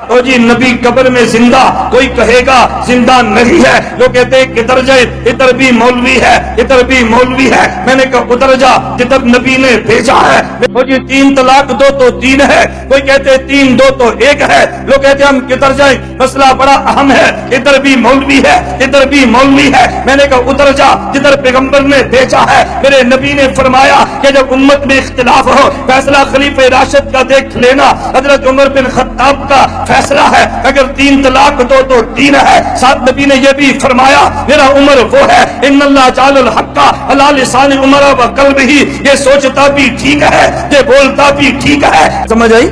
او جی نبی قبر میں زندہ، کوئی کہے گا زندہ نہیں ہے، لوگ کہتے ہیں ادھر جائے، ادھر بھی مولوی ہے، ادھر بھی مولوی ہے، میں نے کہا ادھر جا جدھر نبی نے بھیجا ہے۔ او جی 3 طلاق 2 تو 3 ہے، کوئی کہتے 3 2 تو 1 ہے، لوگ کہتے ہم کدھر جائیں، مسئلہ بڑا اہم ہے، ادھر بھی مولوی ہے، ادھر بھی مولوی ہے، میں نے کہا ادھر جا جدھر پیغمبر نے بھیجا ہے۔ میرے نبی نے فرمایا کہ جب امت میں اختلاف ہو، فیصلہ خلیفہ راشد کا دیکھ لینا، حضرت عمر بن خطاب کا فیصلہ ہے، اگر 3 طلاق 2 تو 3 ہے۔ ساتھ نبی نے یہ بھی فرمایا میرا عمر وہ ہے ان اللہ جعل الحق علی لسان عمر و قلبہ، یہ سوچتا بھی ٹھیک ہے، یہ بولتا بھی ٹھیک ہے۔ سمجھ آئی؟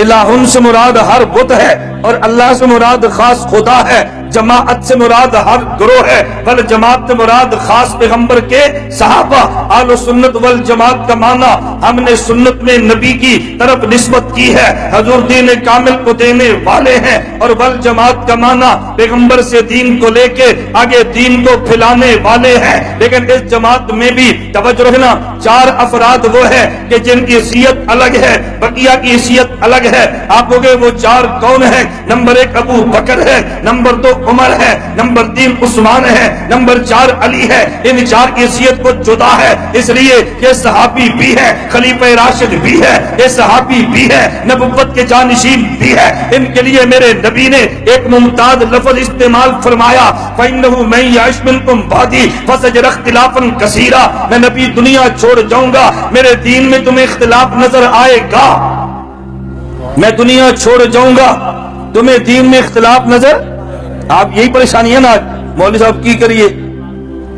الہن سے مراد ہر بت ہے اور اللہ سے مراد خاص خدا ہے، جماعت سے مراد ہر گروہ ہے، بل جماعت سے مراد خاص پیغمبر کے صحابہ۔ اہل سنت والجماعت کا معنی ہم نے سنت میں نبی کی طرف نسبت کی ہے، حضور دین کامل کو دینے والے ہیں، اور والجماعت کا معنی پیغمبر سے دین کو لے کے آگے دین کو پھیلانے والے ہیں۔ لیکن اس جماعت میں بھی توجہ رکھنا، 4 افراد وہ ہے کہ جن کی حیثیت الگ ہے، بقیہ کی حیثیت الگ ہے۔ آپ کو وہ 4 کون ہیں؟ نمبر 1 ابو بکر ہے، نمبر 2 عمر ہے، نمبر 3 عثمان ہے، نمبر 4 علی ہے۔ ان 4 کی حیثیت کو جدا ہے، اس لیے یہ صحابی بھی ہے، خلیفہ راشد بھی ہے، یہ صحابی بھی ہے، نبوت کے جانشین بھی ہے۔ ان کے لیے میرے نبی نے ایک ممتاز لفظ استعمال فرمایا، فَإِنَّهُ مَن يَعِشْ مِنكُمْ بَعْدِي فَسَيَرَى اخْتِلَافًا كَثِيرًا، میں نبی دنیا چھوڑ جاؤں گا، میرے دین میں تمہیں اختلاف نظر آئے گا، میں دنیا چھوڑ جاؤں گا، تمہیں دین میں اختلاف نظر۔ آپ یہی پریشانی ہے نا، مولوی صاحب کی کریے،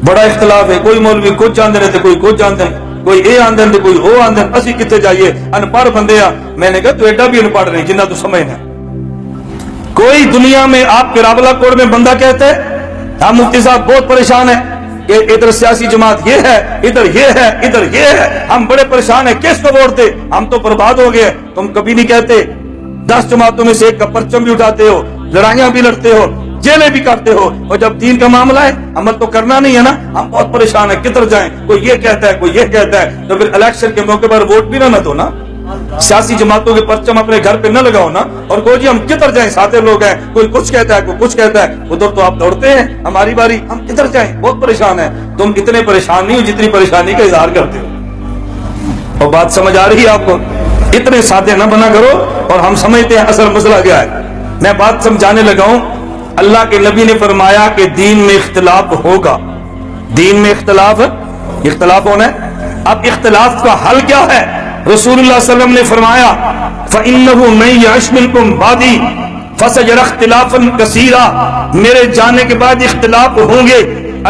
بڑا اختلاف ہے، کوئی مولوی کچھ جانتے رہتے، کوئی کچھ جانتے ہیں، کوئی اے آندے ہیں کوئی او آندے ہیں، اسی کتے جائیے ان پڑھ بندے ہیں۔ میں نے کہا تو ایڈا بھی ان پڑھ رہے ہیں جنہ تو سمجھنا۔ کوئی دنیا میں آپ کے راولہ کوٹ میں بندہ کہتے ہیں ہم مفتی صاحب بہت پریشان ہیں، ادھر سیاسی جماعت یہ ہے، ادھر یہ ہے، ادھر یہ ہے، ہم بڑے پریشان ہیں، کس کو ووٹ دے، ہم تو برباد ہو گئے۔ تم کبھی نہیں کہتے 10 جماعتوں میں سے ایک کا پرچم بھی اٹھاتے ہو، لڑائیاں بھی لڑتے ہو، جیلیں بھی کرتے ہو، اور جب دین کا معاملہ ہے عمل تو کرنا نہیں ہے نا، ہم بہت پریشان ہیں کدھر جائیں، کوئی یہ کہتا ہے کوئی یہ کہتا ہے، تو پھر الیکشن کے موقع پر ووٹ بھی نہ دو نا، سیاسی جماعتوں کے پرچم اپنے گھر پہ نہ لگاؤ نا، اور کوئی جی ہم کدھر جائیں، ساتھ لوگ ہیں، کوئی کچھ کہتا ہے کوئی کچھ کہتا ہے، ادھر تو آپ دوڑتے ہیں، ہماری باری ہم کدھر جائیں، بہت پریشان ہیں۔ تم اتنے پریشان نہیں ہو جتنی پریشانی کا اظہار کرتے ہو۔ اور بات سمجھ آ رہی ہے آپ کو؟ اتنے سادے نہ بنا کرو، اور ہم سمجھتے ہیں اصل مسئلہ کیا ہے۔ میں بات سمجھانے لگا ہوں، اللہ کے نبی نے فرمایا کہ دین میں اختلاف ہوگا، دین میں اختلاف ہونا ہے۔ اب اختلاف کا حل کیا ہے؟ رسول اللہ صلی اللہ علیہ وسلم نے فرمایا فَإِنَّهُ مَن يَعِشْ مِنكُمْ بَعْدِي فَسَيَرَى اخْتِلَافًا كَثِيرًا، میرے جانے کے بعد اختلاف ہوں گے۔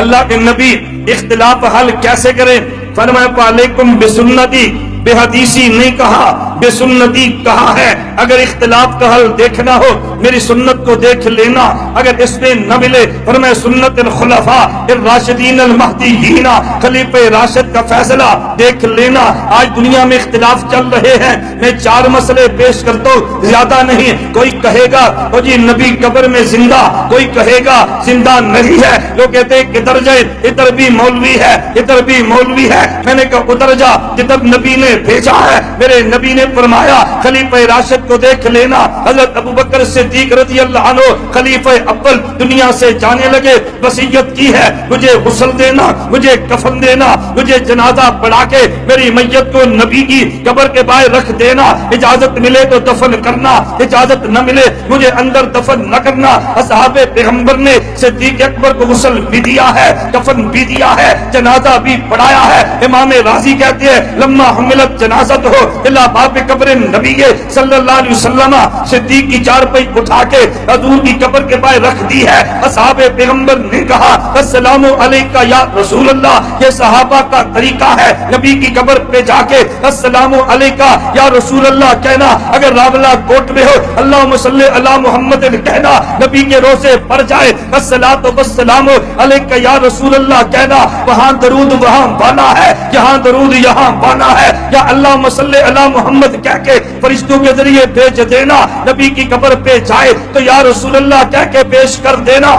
اللہ کے نبی اختلاف حل کیسے کریں؟ فرمایا فَعَلَيْكُمْ بِسُنَّتِي، بے حدیثی نہیں کہا، بے سنتی کہا ہے۔ اگر اختلاف کا حل دیکھنا ہو میری سنت کو دیکھ لینا، اگر اس میں نہ ملے فرمایا سنت الخلفاء الراشدین المہدیین، خلیفہ راشد کا فیصلہ دیکھ لینا۔ آج دنیا میں اختلاف چل رہے ہیں، میں 4 مسئلے پیش کرتا ہوں، زیادہ نہیں۔ کوئی کہے گا او جی نبی قبر میں زندہ، کوئی کہے گا زندہ نہیں ہے، لوگ کہتے ہیں ادھر جائے، ادھر بھی مولوی ہے، ادھر بھی مولوی ہے، میں نے کہا ادھر جا جدھر نبی نے بھیجا ہے۔ میرے نبی نے فرمایا خلیفہ راشد کو دیکھ لینا، حضرت ابو بکر صدیق رضی اللہ عنہ خلیفہ اول دنیا سے جانے لگے، وصیت کی ہے مجھے غسل دینا، مجھے کفن دینا، مجھے جنازہ پڑھا کے میری میت کو نبی کی قبر کے باہر رکھ دینا، اجازت ملے تو دفن کرنا، اجازت نہ ملے مجھے اندر دفن نہ کرنا۔ اصحاب پیغمبر نے صدیق اکبر کو غسل بھی دیا ہے، کفن بھی دیا ہے، جنازہ بھی پڑھایا ہے۔ امام راضی کہتے ہیں لما حملت جنازت ہو الا باب قبر نبی صلی اللہ علیہ وسلم، صدیق کی چارپائی اٹھا کے حضور کی قبر کے باہر رکھ دی ہے۔ اصحاب پیغمبر نے کہا السلام علیکہ یا رسول اللہ، یہ صحابہ کا طریقہ ہے نبی کی قبر پہ جا کے السلام علیکہ یا رسول اللہ کہنا۔ اگر راولہ کوٹ میں ہو اللہم صلی علی محمد کہنا، نبی کے روزے پر جائے الصلاۃ والسلام علیکہ یا رسول اللہ کہنا، وہاں درود وہاں بانا ہے، یہاں درود یہاں بانا ہے، یا اللہم صلی علی محمد کہہ کے فرشتوں کے ذریعے بھیج دینا۔ نبی کی قبر پہ جائے تو یا رسول اللہ کہہ کے پیش کر دینا۔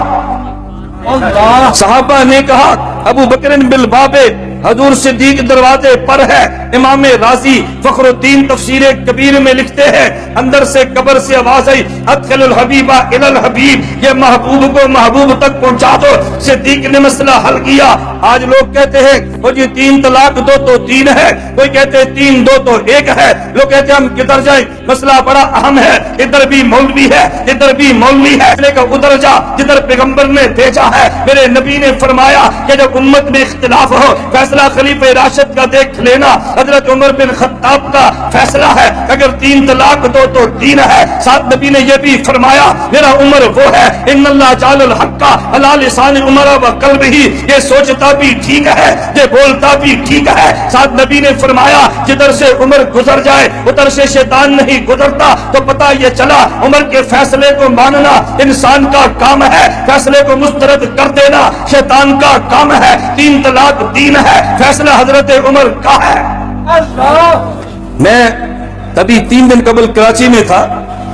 صحابہ نے کہا ابو بکر بالباب حضور صدیق دروازے پر ہے۔ امام رازی فخرالدین تفسیر کبیر میں لکھتے ہیں اندر سے قبر سے آواز آئی ادخل الحبیبہ الی الحبیب، یہ محبوب کو محبوب تک پہنچا دو۔ صدیق نے مسئلہ حل کیا۔ آج لوگ کہتے ہیں وہ جی 3 طلاق دو تو 3 ہے، کوئی کہتے 3 دو تو 1 ہے، لوگ کہتے ہیں ہم کدھر جائیں، مسئلہ بڑا اہم ہے، ادھر بھی مولوی ہے ادھر بھی مولوی ہے، لے کر ادھر جا جدھر پیغمبر نے بھیجا ہے۔ میرے نبی نے فرمایا کہ جب امت میں اختلاف ہو فیصلہ خلیفہ راشد کا دیکھ لینا۔ حضرت عمر بن خطاب کا فیصلہ ہے اگر 3 طلاق دو تو 3 ہے۔ ساتھ نبی نے یہ بھی فرمایا میرا عمر وہ ہے ان اللہ جعل الحق علی لسان عمر و قلبہ، یہ سوچتا بھی ٹھیک ہے یہ بولتا بھی ٹھیک ہے۔ ساتھ نبی نے فرمایا جدھر سے عمر گزر جائے ادھر سے شیطان نہیں گزرتا، تو پتہ یہ چلا عمر کے فیصلے کو ماننا انسان کا کام ہے، فیصلے کو مسترد کر دینا شیطان کا کام ہے۔ 3 طلاق 3 ہے، فیصلہ حضرت عمر کا ہے۔ میں ابھی 3 دن قبل کراچی میں تھا،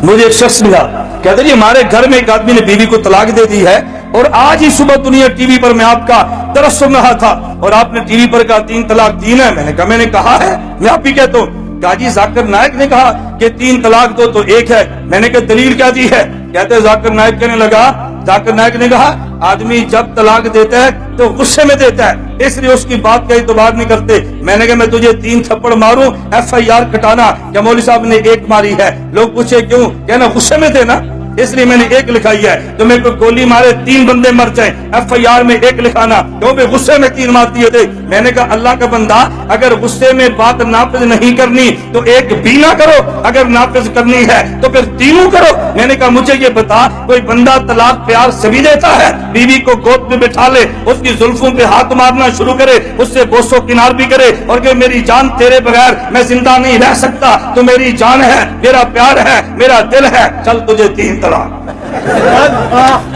مجھے ایک شخص ملا کہتے جی ہمارے گھر میں ایک آدمی نے بیوی کو طلاق دے دی ہے، اور آج ہی صبح دنیا ٹی وی پر میں آپ کا درس سن رہا تھا اور آپ نے ٹی وی پر کہا 3 طلاق 3 ہے۔ میں نے کہا ہے، میں آپ بھی کہتا ہوں قاضی ذاکر نائک نے کہا کہ 3 طلاق دو تو 1 ہے۔ میں نے کہا دلیل کیا دی ہے؟ کہتے ذاکر نائک کہنے لگا، ذاکر نائک نے کہا آدمی جب طلاق دیتا ہے تو غصے میں دیتا ہے، اس لیے اس کی بات کا اعتبار نہیں کرتے۔ میں نے کہا میں تجھے 3 تھپڑ ماروں FIR کٹانا، کیا مولوی صاحب نے 1 ماری ہے؟ لوگ پوچھے کیوں؟ کہنا غصے میں تھے نا، اس لیے میں نے 1 لکھائی ہے۔ تو میں کوئی گولی مارے 3 بندے مر جائیں FIR میں 1 لکھانا، کیونکہ غصے میں 3 مار دیے تھے۔ میں نے کہا اللہ کا بندہ اگر غصے میں بات نافذ نہیں کرنی تو 1 بھی نہ کرو، اگر نافذ کرنی ہے تو پھر 3 کرو۔ میں نے کہا مجھے یہ بتا کوئی بندہ طلاق پیار سے بھی دیتا ہے، بیوی کو گود میں بٹھا لے اس کی زلفوں پہ ہاتھ مارنا شروع کرے، اس سے بوسو کنار بھی کرے اور کہ میری جان تیرے بغیر میں زندہ نہیں رہ سکتا، تو میری جان ہے میرا پیار ہے میرا دل ہے، چل تجھے 3 طلاق۔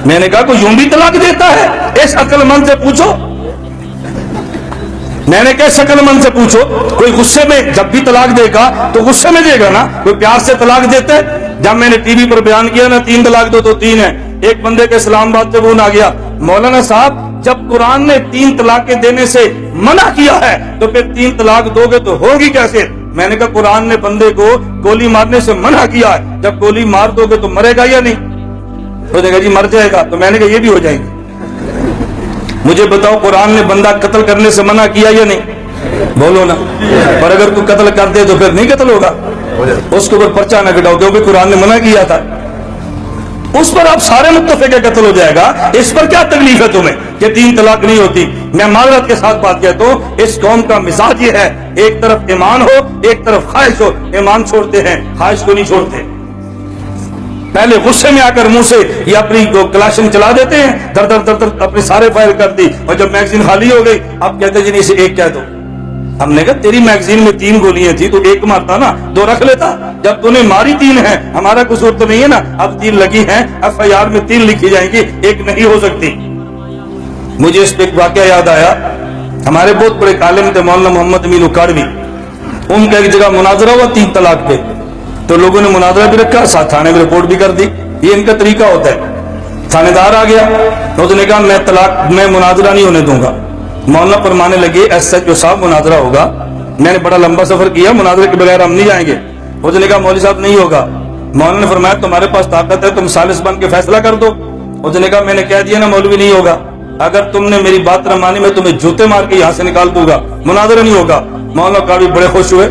میں نے کہا کوئی یوں بھی طلاق دیتا ہے؟ اس عقل مند سے پوچھو۔ میں نے کہا اس عقل مند سے پوچھو، کوئی غصے میں جب بھی طلاق دے گا تو غصے میں دے گا نا، کوئی پیار سے طلاق دیتا ہے؟ جب میں نے ٹی وی پر بیان کیا نا 3 طلاق دو تو 3 ہے، ایک بندے کے اسلام آباد سے فون آ گیا، مولانا صاحب جب قرآن نے 3 طلاقیں دینے سے منع کیا ہے تو پھر 3 طلاق دو گے تو ہوگی کیسے؟ میں نے کہا قرآن نے بندے کو گولی مارنے سے منع کیا ہے، جب گولی مار دو گے تو مرے گا یا نہیں؟ تو نے کہا جی مر جائے گا، تو میں نے کہا یہ بھی ہو جائے گی۔ مجھے بتاؤ قرآن نے بندہ قتل کرنے سے منع کیا یا نہیں؟ بولو نا۔ پر اگر تو قتل کر دے تو پھر نہیں قتل ہوگا، اس کے اوپر پرچہ نہ کٹاؤ کیونکہ قرآن نے منع کیا تھا، اس پر آپ سارے متفق ہے قتل ہو جائے گا۔ اس پر کیا تکلیف ہے تمہیں کہ 3 طلاق نہیں ہوتی؟ میں معذرت کے ساتھ بات کہتا ہوں اس قوم کا مزاج یہ ہے، ایک طرف ایمان ہو ایک طرف خواہش ہو، ایمان چھوڑتے ہیں خواہش کو نہیں چھوڑتے۔ پہلے غصے میں آ کر منہ سے یہ اپنی کلاشن چلا دیتے ہیں، در در در در اپنے سارے فائر کر دی، اور جب میگزین خالی ہو گئی اب کہتے جی اسے 1 کہہ دو۔ ہم نے کہا تیری میگزین میں 3 گولیاں تھی تو 1 مارتا نا، 2 رکھ لیتا، جب تو نے ماری 3 ہے، ہمارا قصور تو نہیں ہے نا، اب 3 لگی ہیں FIR میں 3 لکھی جائیں گی، 1 نہیں ہو سکتی۔ مجھے اس پہ ایک واقعہ یاد آیا، ہمارے بہت بڑے عالم تھے مولانا محمد امین اکاڑوی، ان کا ایک جگہ مناظرہ ہوا 3 طلاق پہ، تو لوگوں نے مناظرہ بھی رکھا، ساتھ تھانے میں رپورٹ بھی کر دی، یہ ان کا طریقہ ہوتا ہے۔ تھانے دار آ گیا، اس نے کہا میں مناظرہ نہیں ہونے دوں گا۔ مولانا فرمانے لگے SHO صاحب مناظرہ ہوگا، میں نے بڑا لمبا سفر کیا، مناظرے کے بغیر ہم نہیں جائیں گے۔ اس نے کہا مولوی صاحب نہیں ہوگا۔ مولانا نے فرمایا تمہارے پاس طاقت ہے، تم ثالث بن کے فیصلہ کر دو۔ اس نے کہا میں نے کہہ دیا نا مولوی نہیں ہوگا، اگر تم نے میری بات نہ مانی میں تمہیں جوتے مار کے یہاں سے نکال دوں گا، مناظرہ نہیں ہوگا۔ مولانا قاضی بڑے خوش ہوئے،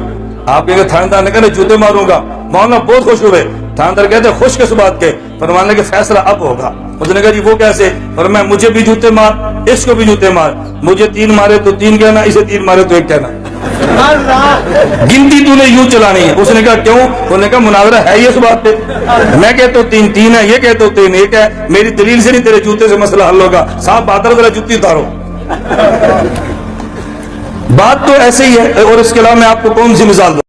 آپ کے تھانے دار نے کہا جوتے ماروں گا، مولانا بہت خوش ہوئے۔ تھانے دار کہتے خوش کس بات کے؟ فرمانے کے فیصلہ اب ہوگا۔ اس نے کہا جی وہ کیسے؟ فرمایا مجھے بھی جوتے مار اس کو بھی جوتے مار، مجھے 3 مارے تو 3 کہنا، اسے 3 مارے تو 1 کہنا، گنتی تو نے یوں چلانی ہے۔ اس نے کہا کیوں؟ انہوں نے کہا مناظرہ ہے یہ اس بات پہ، میں کہتا ہوں 3 3 ہے، یہ کہتا ہوں 3 1 ہے، میری دلیل سے نہیں تیرے جوتے سے مسئلہ حل ہوگا۔ صاحب بہادر ذرا جوتی اتارو۔ بات تو ایسے ہی ہے، اور اس کے علاوہ میں آپ کو کون سی مثال دوں؟